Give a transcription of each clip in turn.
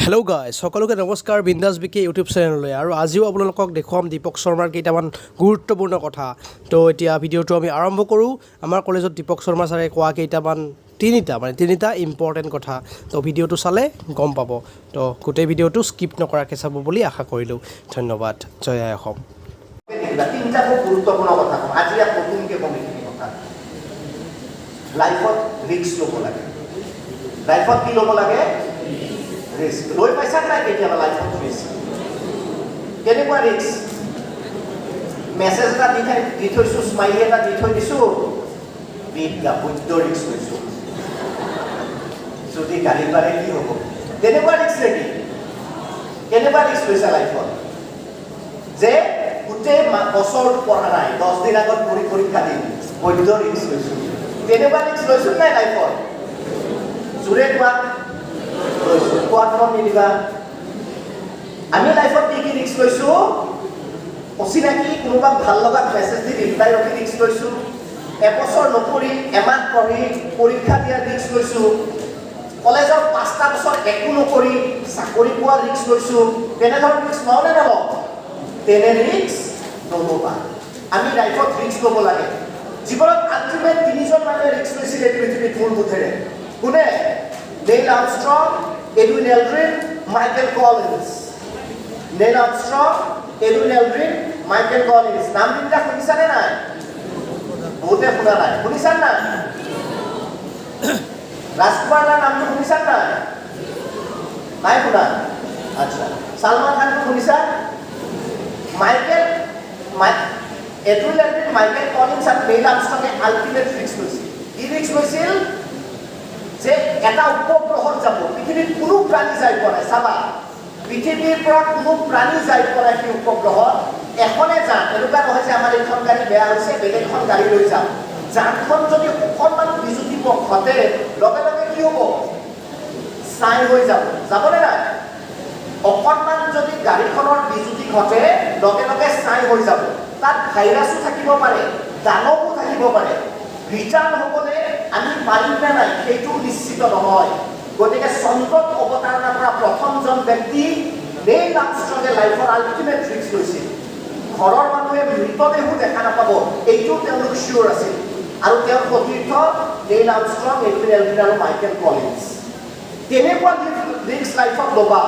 Hello' guys, সকলোকে নমস্কাৰ। বিন্দাছ বিকে ইউটিউব চেনেললৈ আৰু আজিও আপোনালোকক দেখুৱাম দীপক শৰ্মাৰ কেইটামান গুৰুত্বপূৰ্ণ কথা। তো এতিয়া ভিডিঅ'টো আমি আৰম্ভ কৰোঁ। আমাৰ কলেজত দীপক শৰ্মা ছাৰে কোৱা কেইটামান তিনিটা ইম্পৰ্টেণ্ট কথা। তো ভিডিঅ'টো চালে গম পাব। তো গোটেই ভিডিঅ'টো স্কিপ নকৰাকৈ চাব বুলি আশা কৰিলোঁ। ধন্যবাদ। জয় আই অসম। তিনিটা খুব গুৰুত্বপূৰ্ণ কথা কম। আজি ইয়াত নতুনকৈ কম এইখিনি কথা। লাইফত ৰিস্ক ল'ব লাগে। লাইফত কি ল'ব লাগে? ৰিস্ক। লৈ পাইছা নাই কেতিয়াবা লাইফত ৰিস্ক? কেনেকুৱা ৰিস্ক? মেছেজ এটা দি থৈছোঁ, স্মাইলি এটা দি থৈ দিছোঁ, বৈদ্য ৰিস্ক লৈছোঁ। যদি গাড়ী পাৰে কি হ'ব? তেনেকুৱা ৰিস্ক নেকি? কেনেকুৱা ৰিস্ক লৈছা লাইফত? যে গোটেই বছৰটো পঢ়া নাই, 10 দিন আগত পৰীক্ষা দিম, বৈদ্য ৰিস্ক লৈছোঁ। তেনেকুৱা ৰিস্ক লৈছোঁ নাই লাইফত? জোৰে কোৱা। লৈছোঁ। কোৱাত মন নিদিবা। আমি লাইফত কি ৰিস্ক লৈছোঁ? অচিনাকি কোনোবা ভাল লগা মেছেজ দি ৰিপ্লাই ৰখি ৰিস্ক লৈছোঁ। এবছৰ নপঢ়ি এমাহ পঢ়ি পৰীক্ষা দিয়াৰ ৰিস্ক লৈছোঁ। কলেজৰ 5টা বছৰ একো নকৰি চাকৰি পোৱাৰ ৰিস্ক লৈছোঁ। তেনেধৰণৰ ৰিস্ক লওঁ নে নলওঁ? তেনে ৰিস্ক নল'বা। আমি লাইফত ৰিস্ক ল'ব লাগে। জীৱনত আল্টিমেট 3জন মানুহে ৰিস্ক লৈছিলে পৃথিৱীত মূল বোধেৰে। কোনে? Neil Armstrong, Edwin Aldrin, Michael Collins. Neil Armstrong, Edwin Aldrin, Michael Collins. নাম তিনিটা শুনিছানে নাই? বহুতে শুনা নাই। শুনিছা নাই? ৰাজকুমাৰৰ নামটো শুনিছা নাই? নাই শুনা? আচ্ছা। ছালমান খানটো শুনিছা? এডুইন এলড্ৰিন, মাইকেল কলিন্স আৰু নেইল আৰ্মষ্ট্ৰঙে আল্টিমেট ৰিস্ক লৈছিল। কি ৰিস্ক লৈছিল? যে এটা উপগ্ৰহত যাব। পৃথিৱীত কোনো প্ৰাণী যাই পোৱা নাই। চাবা, পৃথিৱীৰ পৰা কোনো প্ৰাণী যাই পোৱা নাই সেই উপগ্ৰহত। এখনে যান। এনেকুৱা নহয় যে আমাৰ এইখন গাড়ী বেয়া হৈছে, বেলেগ এখন গাড়ী লৈ যাম। যানখন যদি অকণমান বিজুতি ঘটে, লগে লগে কি হ'ব? ছাই হৈ যাব। যাবনে নাই? অকণমান যদি গাড়ীখনৰ বিজুতি ঘটে, লগে লগে ছাই হৈ যাব। তাত ভাইৰাছো থাকিব পাৰে, দানৱো থাকিব পাৰে। ৰিটাৰ্ণ হ'বলৈ আমি পাৰিম নে নাই সেইটো নিশ্চিত নহয়। গতিকে চন্দ্ৰত অৱতাৰণা কৰা প্ৰথমজন ব্যক্তি নেইল আৰ্মষ্ট্ৰঙে লাইফৰ আল্টিমেট ৰিস্ক লৈছিল। ঘৰৰ মানুহে মৃতদেহো দেখা নাপাব, এইটোও তেওঁলোক চিয়'ৰ আছিল। আৰু তেওঁৰ সতীৰ্থ নেইল আৰ্মষ্ট্ৰং, এডুইন এলড্ৰিন আৰু মাইকেল কলিন্স। তেনেকুৱা ৰিস্ক লাইফত ল'বা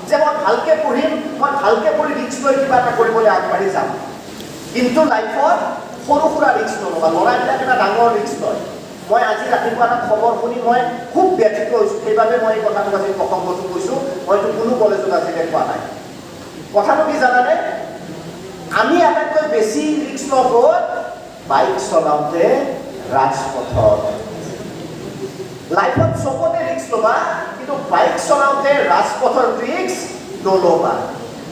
যে মই ভালকে পঢ়িম, মই ভালকে পঢ়ি ৰিস্ক লৈ কিবা এটা কৰিবলৈ আগবাঢ়ি যাম। কিন্তু লাইফত সৰু সুৰা ৰিস্ক নল'বা। ল'ৰাবিলাক এটা ডাঙৰ ৰিস্ক লয়। মই আজি ৰাতিপুৱা এটা খবৰ শুনি মই খুব ব্যথিত হৈছোঁ। সেইবাবে মই এই কথাটো আজি প্ৰসংগটো কৈছোঁ। হয়তো কোনো কলেজত আজিলৈ কোৱা নাই। কথাটো কি জানানে? আমি আটাইতকৈ বেছি ৰিস্ক লওঁ বাইক চলাওঁতে, ৰাজপথত। লাইফত চবতে ৰিস্ক ল'বা, কিন্তু বাইক চলাওঁতে ৰাজপথৰ ৰিস্ক নল'বা।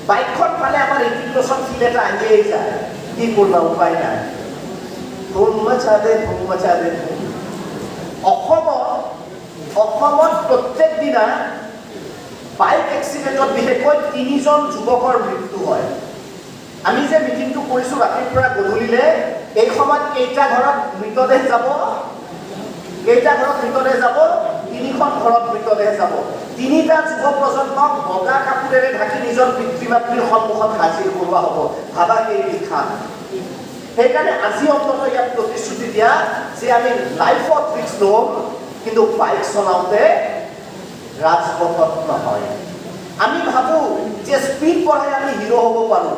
বাইকখন পালে আমাৰ ইণ্টিগ্ৰেশ্যন ফিল এটা আহিয়েই যায়। কি কৰিবা, উপায় নাই। ধুম মচা দে, ধুম মচা দে। অসমত প্ৰত্যেক দিনা বাইক এক্সিডেণ্টত বিশেষকৈ 3জন যুৱকৰ মৃত্যু হয়। আমি যে মিটিংটো কৰিছোঁ ৰাতিৰ পৰা গধূলিলৈ, এই সময়ত কেইটা ঘৰত মৃতদেহ যাব? কেইটা ঘৰত মৃতদেহ যাব? 3খন ঘৰত মৃতদেহ যাব। 3টা যুৱ প্ৰজন্মক বগা কাপোৰেৰে ঢাকি নিজৰ পিতৃ মাতৃৰ সন্মুখত হাজিৰ কৰোৱা হ'ব। ভাবা সেই লিখা। সেইকাৰণে আজি অন্তত ইয়াত প্ৰতিশ্ৰুতি দিয়া যে আমি লাইফত ৰিস্ক ল'ম, কিন্তু বাইক চলাওঁতে ৰাজপথত নহয়। আমি ভাবোঁ যে স্পীড পঢ়াই আমি হিৰো হ'ব পাৰোঁ।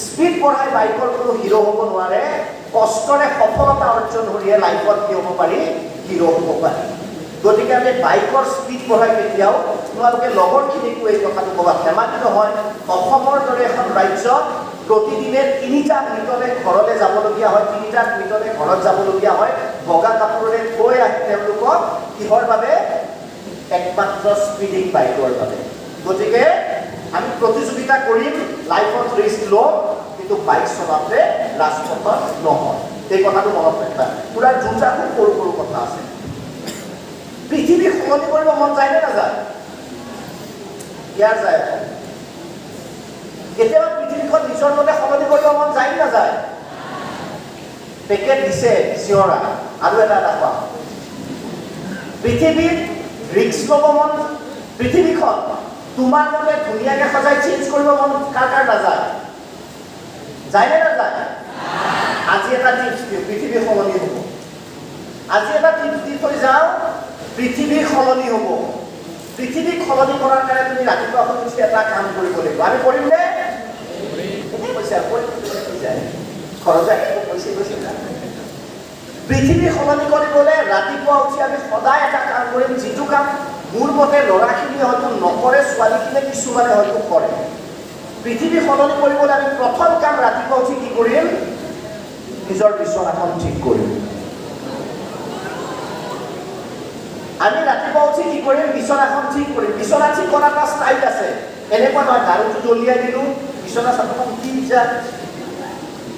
স্পীড পঢ়াই বাইকৰ কোনো হিৰো হ'ব নোৱাৰে। কষ্টৰে সফলতা অৰ্জন কৰিহে লাইফত কি হ'ব পাৰি? হিৰো হ'ব পাৰি। গতিকে আমি বাইকৰ স্পীড পঢ়াই কেতিয়াও, তোমালোকে লগৰখিনিকো এই কথাটো ক'বা, ধেমালি নহয়। অসমৰ দৰে এখন ৰাজ্যত প্ৰতিদিনে 3টা মৃতদেহ ঘৰলৈ যাবলগীয়া হয়, 3টা মৃতদেহ ঘৰত যাবলগীয়া হয়। বগা কাপোৰেৰে থৈ আহি তেওঁলোকক কিহৰ বাবে? একমাত্ৰ স্পীডিং বাইকৰ বাবে। গতিকে আমি প্ৰতিযোগিতা কৰিম, লাইফত ৰিস্ক ল'ম, কিন্তু বাইক চলাওঁতে ৰাজপথত নহয়। এই কথাটো মনত ৰাখিবা। পুৰা দুটা খুব সৰু সৰু কথা আছে। পৃথিৱী সলনি কৰিব মন যায় নে নাযায়? ইয়াৰ যায়। কেতিয়াবা পৃথিৱীখন নিজৰ মতে সলনি কৰিব মন যায় নে নাযায়? পেকেট দিছে চিঞৰা, আৰু এটা কোৱা। পৃথিৱীত ৰিস্ক ল'ব মন, পৃথিৱীখন তোমাৰ মতে ধুনীয়াকে সজাই চেঞ্জ কৰিব মন কাৰ কাৰ নাযায়? যায় নে নাযায়? আজি এটা টিপছ দিওঁ, পৃথিৱী সলনি হ'ব। আজি এটা টিপছ দি থৈ যাওঁ, পৃথিৱী সলনি হ'ব। পৃথিৱীক সলনি কৰাৰ কাৰণে তুমি ৰাতিপুৱা শুই উঠি এটা কাম কৰিব লাগিব। আমি কৰিম নে? এনেই কৈছে খৰচ যায় কৈছে পৃথিৱী সলনি কৰিবলৈ ৰাতিপুৱা উঠি আমি সদায় এটা কাম কৰিম, যিটো কাম মোৰ মতে ল'ৰাখিনিয়ে হয়তো নকৰে, ছোৱালীখিনিয়ে কিছুমানে হয়তো কৰে। পৃথিৱী সলনি কৰিবলৈ আমি প্ৰথম কাম ৰাতিপুৱা উঠি কি কৰিম? নিজৰ বিচনাখন ঠিক কৰিম। আমি ৰাতিপুৱা উঠি কি কৰিম? বিচনাখন ঠিক কৰিম। বিচনা ঠিক কৰাৰ এটা ষ্টাইল আছে। এনেকুৱা নহয় গাৰুটো দলিয়াই দিলোঁ, বিচনা চাদৰখন উঠি যায়,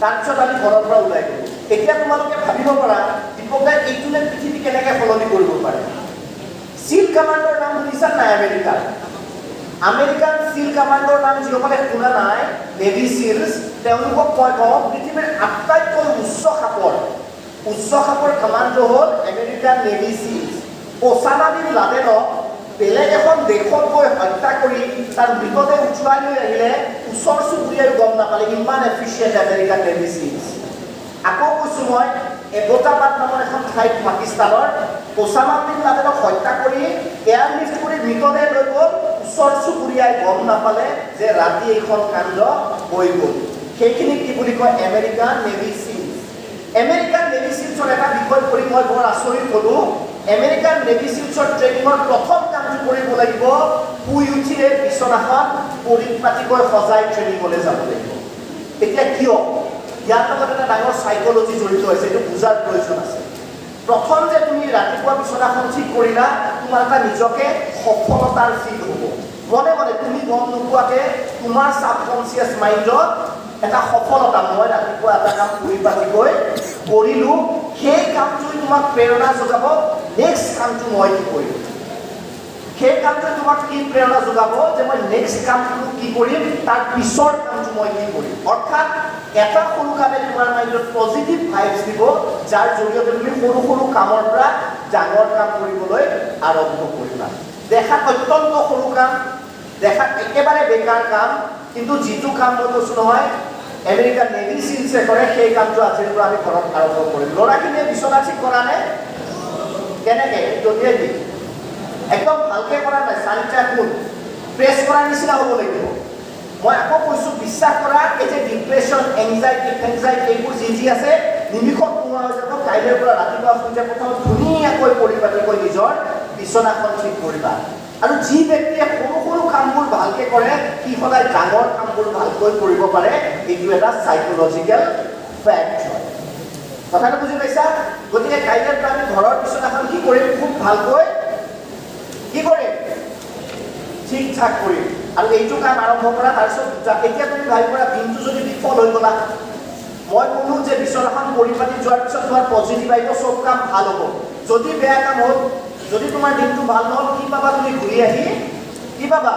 তাৰপিছত আমি ঘৰৰ পৰা ওলাই গ'লোঁ। এতিয়া তোমালোকে ভাবিব পাৰা দীপক দাই এইটোলে পৃথিৱী কেনেকৈ সলনি কৰিব পাৰে। চিল কামাণ্ডৰ নাম শুনিছা নাই? আমেৰিকান চিল কামাণ্ডৰ নাম যিসকলে শুনা নাই, নেভি চিলছ, তেওঁলোকক মই কওঁ পৃথিৱীৰ আটাইতকৈ উচ্চ খাপৰ কামাণ্ডো হ'ল American navy seals. Osama bin লাডেনক বেলেগ এখন দেশত গৈ হত্যা কৰি তাৰ মৃতদেহ উঠুৱাই লৈ আহিলে ওচৰ চুবুৰীয়াই গম নাপালে, ইমান এফিচিয়েণ্ট আমেৰিকান নেভি চিলছ। আকৌ কৈছোঁ মই, এবটাবাদ নামৰ এখন ঠাইত পাকিস্তানৰ ওছামা বিন লাডেনক হত্যা কৰি এয়াৰলিফ্ট কৰি মৃতদেহ লৈ গ'ল, ওচৰ চুবুৰীয়াই গম নাপালে যে ৰাতি এইখন কাণ্ড হৈ গ'ল। সেইখিনিক কি বুলি কয়? American navy seals. American navy চিলছৰ এটা বিষয় পঢ়ি মই বৰ আচৰিত হ'লোঁ। আমেৰিকান নেভি চিলছৰ ট্ৰেইনিঙৰ প্ৰথম কামটো কৰিব লাগিব, শুই উঠিয়ে বিচনাখন পৰিপাটিকৈ সজাই ট্ৰেইনিঙলৈ যাব লাগিব। এতিয়া কিয়? ইয়াৰ লগত এটা ডাঙৰ চাইকলজি জড়িত হৈছে, এইটো বুজাৰ প্ৰয়োজন আছে। প্ৰথম যে তুমি ৰাতিপুৱা বিচনাখন ঠিক কৰিলা, তোমাৰ এটা নিজকে সফলতাৰ ফিল হ'ব। মনে মনে তুমি গম নোপোৱাকৈ তোমাৰ ছাবকনচিয়াছ মাইণ্ডত এটা সফলতা, মই ৰাতিপুৱা এটা কাম পৰিপাটিকৈ কৰিলোঁ, সেই কামটোৱে তোমাক প্ৰেৰণা যোগাব, নেক্সট কামটো মই কি কৰিম। সেই কামটোৱে তোমাক কি প্ৰেৰণা যোগাব যে মই নেক্সট কামটো কি কৰিম, তাৰ পিছৰ কামটো মই কি কৰিম। অৰ্থাৎ এটা সৰু কামে তোমাৰ মাইণ্ডত পজিটিভ ভাইবছ দিব, যাৰ জৰিয়তে তুমি সৰু সৰু কামৰ পৰা ডাঙৰ কাম কৰিবলৈ আৰম্ভ কৰিবা। দেখাত অত্যন্ত সৰু কাম, দেখাত একেবাৰে বেকাৰ কাম, কিন্তু যিটো কাম মই কৈছোঁ নহয় আমেৰিকান নেভি চিলছে কৰে, সেই কামটো আজিৰ পৰা আমি ঘৰত আৰম্ভ কৰিম। ল'ৰাখিনিয়ে বিচনা ঠিক কৰা নে? কেনেকৈ? দলিয়াই দি একদম ভালকৈ কৰা নাই, চাৰিটা কোণ প্ৰেছ কৰাৰ নিচিনা হ'ব লাগিব। মই আকৌ কৈছোঁ, বিশ্বাস কৰা, এই যে ডিপ্ৰেশ্যন, এংজাইটি এইবোৰ যি আছে নিমিষত নোহোৱা হৈ যাব। কাইলৈৰ পৰা ৰাতিপুৱা শুইতে প্ৰথম ধুনীয়াকৈ পৰিপাটিকৈ নিজৰ বিচনাখন ঠিক কৰিবা। আৰু যি ব্যক্তিয়ে সৰু সৰু কামবোৰ ভালকৈ কৰে, সি সদায় ডাঙৰ কামবোৰ ভালকৈ কৰিব পাৰে। এইটো এটা চাইকলজিকেল ফেক্ট হয়। কথাটো বুজি পাইছা? গতিকে কাইলৈৰ পৰা আমি ঘৰৰ বিচনাখন কি কৰিম? খুব ভালকৈ কি কৰিম? ঠিক ঠাক কৰিম। আৰু এইটো কাম আৰম্ভ কৰা। তাৰপিছত এতিয়া তুমি ভাবিব পাৰা দিনটো যদি বিফল হৈ গ'লা, মই ক'লোঁ যে বিচনাখন পৰিপাটি যোৱাৰ পিছত তোমাৰ পজিটিভ আহিব, চব কাম ভাল হ'ব। যদি বেয়া কাম হ'ল, যদি তোমাৰ দিনটো ভাল নহ'ল, কি পাবা? তুমি ঘূৰি আহি কি পাবা?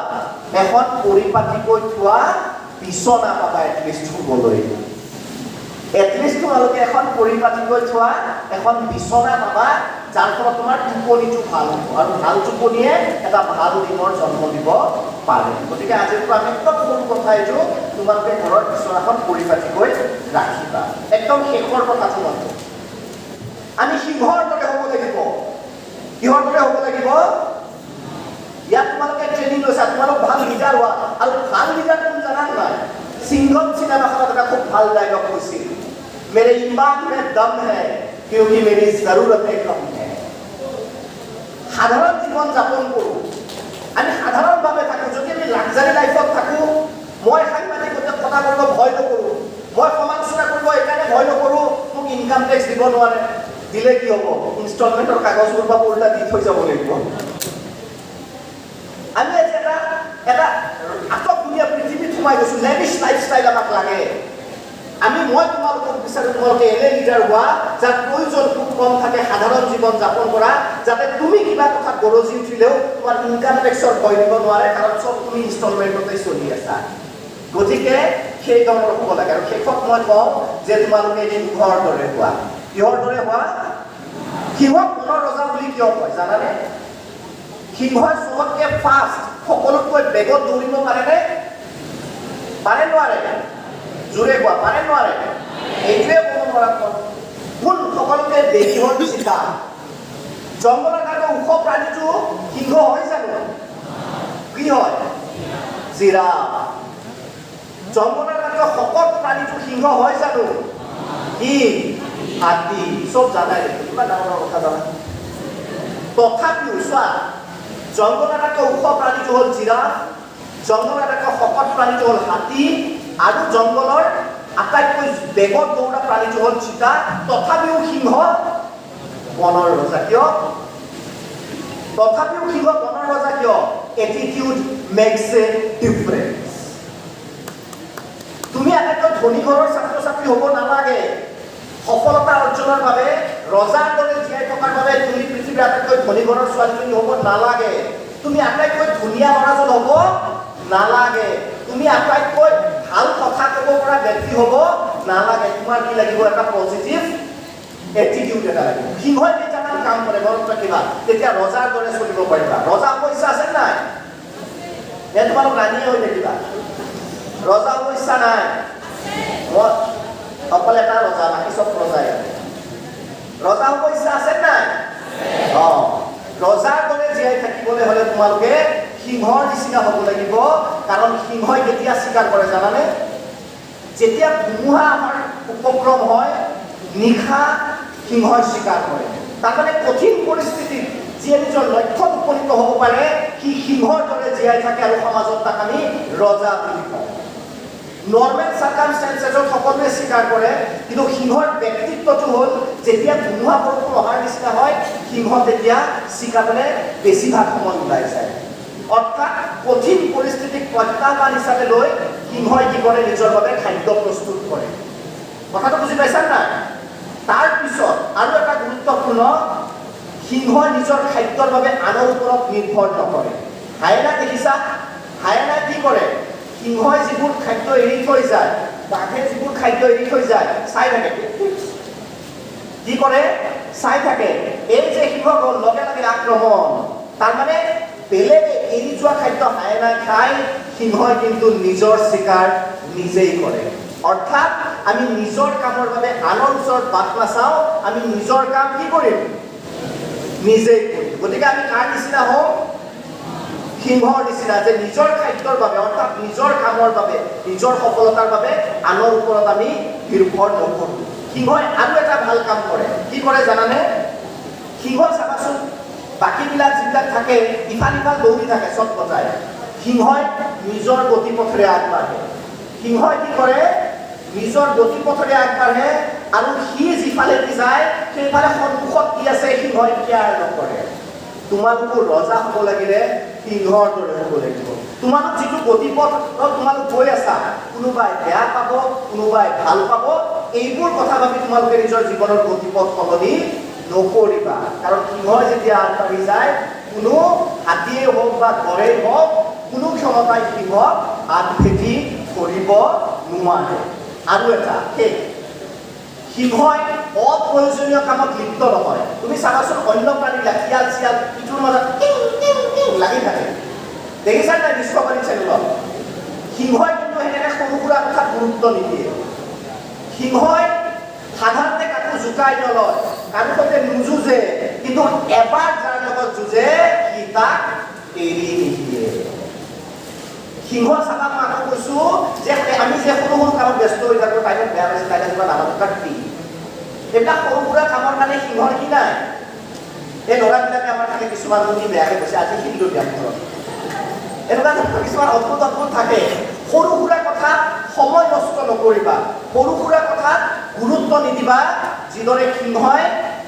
এখন পৰিপাটিকৈ থোৱা বিচনা পাবা, এটলিষ্ট শুবলৈ। এটলিষ্ট তোমালোকে এখন পৰিপাটিকৈ থোৱা এখন বিচনা পাবা, যাৰ ফলত তোমাৰ টোপনিটো ভাল হ'ব। আৰু ভাল টোপনিয়ে এটা ভাল দিনৰ জন্ম দিব পাৰে। গতিকে আজিৰ পৰা আমি একদম সৰু কথা এইটো, তোমালোকে ঘৰৰ বিচনাখন পৰিপাটিকৈ ৰাখিবা। একদম শেষৰ কথাটো মাত্ৰ, আমি সিংহৰ দৰে হ'ব লাগিব। কিহৰ দৰে হ'ব লাগিব? ইয়াত তোমালোকে ট্ৰেইনিং লৈছা, তোমালোক ভাল লিডাৰ হোৱা। আৰু ভাল লিডাৰ কোন জানা নাই? সিংঘম চিনেমাখনত এটা খুব ভাল ডায়লগ কৈছিল, মেৰে ইমান মে দম হে কিয়কি মেৰি জৰুৰতে কম হে। সাধাৰণ জীৱন যাপন কৰোঁ, আমি সাধাৰণভাৱে থাকোঁ। যদি আমি লাক্সাৰী লাইফত থাকোঁ, মই সাংবাদিকতাত কথা কৰিব ভয় নকৰোঁ, মই সমালোচনা কৰিব এইকাৰণে ভয় নকৰোঁ, মোক ইনকাম টেক্স দিব নোৱাৰে, দিলে কি হ'ব? ইনষ্টলমেণ্টৰ কাগজবোৰ বা উল্টা দি থৈ যাব লাগিব। আমি আজি এটা আটকধুনীয়া পৃথিৱীত সোমাই গৈছোঁ, লেভিছ লাইফষ্টাইল আমাক লাগে। মই তোমালোকক বিচাৰোঁ, তোমালোকে এনে লিডাৰ হোৱা যাৰ প্ৰয়োজন খুব কম থাকে, সাধাৰণ জীৱন যাপন কৰা, যাতে তুমি কিবা কথা গৰজি উঠিলেও তোমাৰ ইনকাম টেক্সৰ ভয় দিব নোৱাৰে, কাৰণ চব তুমি ইনষ্টলমেণ্টতে চলি আছা। গতিকে সেই ধৰণৰ হ'ব লাগে। আৰু শেষত মই কওঁ যে তোমালোকে সিংহৰ দৰে হোৱা। কিহৰ দৰে হোৱা? সিংহক মনৰ ৰজা বুলি কিয় কয় জানানে? সিংহই চবতকৈ ফাষ্ট সকলোতকৈ বেগত দৌৰিব পাৰেনে? পাৰে নোৱাৰে? জোৰে কোৱা, পাৰে নোৱাৰে? এইটোৱে ক'ব নোৱাৰা কোন সকলোতকৈ বেগী হ'ল চিতা। জংঘলৰ কাৰণে ওখ প্ৰাণীটো সিংহ হয় জানো? কি হয়? জিৰাফ। জংঘলৰ কাৰণে শকত প্ৰাণীটো সিংহ হয় জানো? কি? হাতী। চব জানাই, কিমান ডাঙৰ কথা জানা। তথাপিও চোৱা, জংঘলৰ আটাইতকৈ ওখ প্ৰাণীটো হ'ল জিৰাফ, জংঘলৰ আটাইতকৈ শকত প্ৰাণীটো হ'ল হাতী, আৰু জংঘলৰ আটাইতকৈ বেগত দৌৰা প্ৰাণীটো হ'ল চিতা। তথাপিও সিংহ বনৰ ৰজা। কিয়? তথাপিও সিংহ বনৰ ৰজা কিয়? এটিটিউড মেক্স এ ডিফাৰেন্স। তুমি আটাইতকৈ ধনী ঘৰৰ ছাত্ৰ ছাত্ৰী হ'ব নালাগে। সফলতা অৰ্জনৰ বাবে ৰজাৰ দৰে জীয়াই থকাৰ বাবে তুমি পৃথিৱীৰ আটাইতকৈ ধনী ঘৰৰ ছোৱালীজনী হ'ব নালাগে। তুমি আটাইতকৈ ধুনীয়া ল'ৰাজন হ'ব নালাগে। তুমি আটাইতকৈ ভাল কথা ক'ব পৰা ব্যক্তি হ'ব নালাগে। তোমাৰ কি লাগিব? এটা পজিটিভ এটিটিউড এটা লাগিব। সিংহই কেইটামান কাম কৰে মনত ৰাখিবা, তেতিয়া ৰজাৰ দৰে চলিব পাৰিবা। ৰজা হ'ব ইচ্ছা আছে নাই? তোমালোক ৰাণীয়ে হৈ থাকিবা। ৰজা হ'ব ইচ্ছা নাই? অকল এটা ৰজা, বাকী চব ৰজাই। ৰজা হ'ব ইচ্ছা আছে নাই? ৰজাৰ দৰে জীয়াই থাকিবলৈ হ'লে তোমালোকে সিংহৰ নিচিনা হ'ব লাগিব। কাৰণ সিংহই কেতিয়া স্বীকাৰ কৰে জানানে? যেতিয়া ধুমুহা আমাৰ উপক্ৰম হয়, নিশা সিংহই স্বীকাৰ কৰে। তাৰমানে কঠিন পৰিস্থিতিত যিয়ে নিজৰ লক্ষ্যত উপনীত হ'ব পাৰে, সি সিংহৰ দৰে জীয়াই থাকে, আৰু সমাজত তাক আমি ৰজা বুলি কওঁ। নৰ্মেল চাৰ্কামষ্টেঞ্চেছত সকলোৱে স্বীকাৰ কৰে, কিন্তু সিংহৰ ব্যক্তিত্বটো হ'ল যেতিয়া ধুমুহা বৰষুণ অহাৰ নিচিনা হয়, সিংহ তেতিয়া স্বীকাৰলৈ বেছিভাগ সময় ওলাই যায়। অৰ্থাৎ কঠিন পৰিস্থিতিক প্ৰত্যাহ্বান হিচাপে লৈ সিংহই কি কৰে? নিজৰ বাবে খাদ্য প্ৰস্তুত কৰে। কথাটো বুজি পাইছা নাই? তাৰপিছত আৰু এটা গুৰুত্বপূৰ্ণ, সিংহই নিজৰ খাদ্যৰ বাবে আনৰ ওপৰত নিৰ্ভৰ নকৰে। হায়েনা দেখিছা? হায়েনাই কি কৰে? সিংহই যিবোৰ খাদ্য এৰি থৈ যায়, বাঘে যিবোৰ খাদ্য এৰি থৈ যায়, চাই থাকে। কি কৰে? চাই থাকে। এই যে সিংহ গ'ল, লগে লগে আক্ৰমণ। তাৰমানে বেলেগে এৰি যোৱা খাদ্য হায়েনাই খায়, সিংহই কিন্তু নিজৰ চিকাৰ নিজেই কৰে। অৰ্থাৎ আমি নিজৰ কামৰ বাবে আনৰ ওচৰত বাট নাচাওঁ, আমি নিজৰ কাম কি কৰিম? নিজেই কৰিম। গতিকে আমি কাৰ নিচিনা হওঁ? সিংহৰ নিচিনা, যে নিজৰ খাদ্যৰ বাবে, অৰ্থাৎ নিজৰ কামৰ বাবে, নিজৰ সফলতাৰ বাবে আনৰ ওপৰত আমি নিৰ্ভৰ নকৰোঁ। সিংহই আৰু এটা ভাল কাম কৰে। কি কৰে জানানে? সিংহ চাবাচোন, বাকীবিলাক যিবিলাক থাকে ইফাল ইফাল দৌৰি থাকে চট বজাই, সিংহই নিজৰ গতিপথেৰে আগবাঢ়ে। সিংহই কি কৰে? নিজৰ গতিপথেৰে আগবাঢ়ে, আৰু সি যিফালেদি যায় সেইফালে সন্মুখত কি আছে সিংহই কেয়াৰ নকৰে। তোমালোকো ৰজা হ'ব লাগিলে সিংহৰ দৰে হ'ব লাগিব। তোমালোক যিটো গতিপথ তোমালোক গৈ আছা, কোনোবাই বেয়া পাব, কোনোবাই ভাল পাব, এইবোৰ কথা ভাবি তোমালোকে নিজৰ জীৱনৰ গতিপথ সলনি নকৰিবা। কাৰণ সিংহই যেতিয়া আগবাঢ়ি যায়, কোনো হাতীয়ে হওক বা গড়েই হওক, কোনো ক্ষমতাই সিংহক আগভেটি কৰিব নোৱাৰে। আৰু এটা সিংহই অপ্ৰয়োজনীয় কামত লিপ্ত নহয়। তুমি চাবাচোন অন্য প্ৰাণীবিলাক শিয়াল চিয়াল ইটোৰ মাজত লাগি থাকে, দেখিছা নাই ডিস্কভাৰী চেনেলত? সিংহই কিন্তু সেনেকে সৰু সুৰা কথাত গুৰুত্ব নিদিয়ে। সিংহই সাধাৰণতে কাকো জোকাই নলয়, কাৰো সৈতে নুযুঁজে, কিন্তু এবাৰ যাৰ লগত যুঁজে সি তাক এৰি নিদিয়ে। সিংহ চাবা, মই আকৌ কৈছো যে আমি যে সৰু সৰু কামত ব্যস্ত হৈ থাকো, তাইক বেয়া পাইছে, তাইক কিবা ডাঙৰ কাটি, এইবিলাক সৰু সুৰা কামৰ কাৰণে সিংহৰ কি নাই? এই ল'ৰাবিলাকে আমাৰ থাকে কিছুমান শুনি বেয়াকে কৈছে, আজি শিকিলো দিয়া ঘৰত, এনেকুৱা কিছুমান অদ্ভুত অদ্ভুত থাকে। সৰু সুৰা কথাত সময় নষ্ট নকৰিবা, সৰু সুৰা কথাত গুৰুত্ব নিদিবা। যিদৰে সিংহই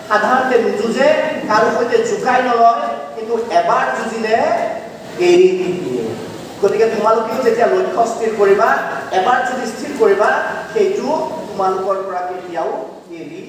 সাধাৰণতে নুযুঁজে, কাৰো সৈতে জোকাই নলয়, কিন্তু এবাৰ যুঁজিলে এৰি নিদিয়ে। গতিকে তোমালোকেও যেতিয়া লক্ষ্য স্থিৰ কৰিবা, এবাৰ যদি স্থিৰ কৰিবা, সেইটো তোমালোকৰ পৰা কেতিয়াও এৰি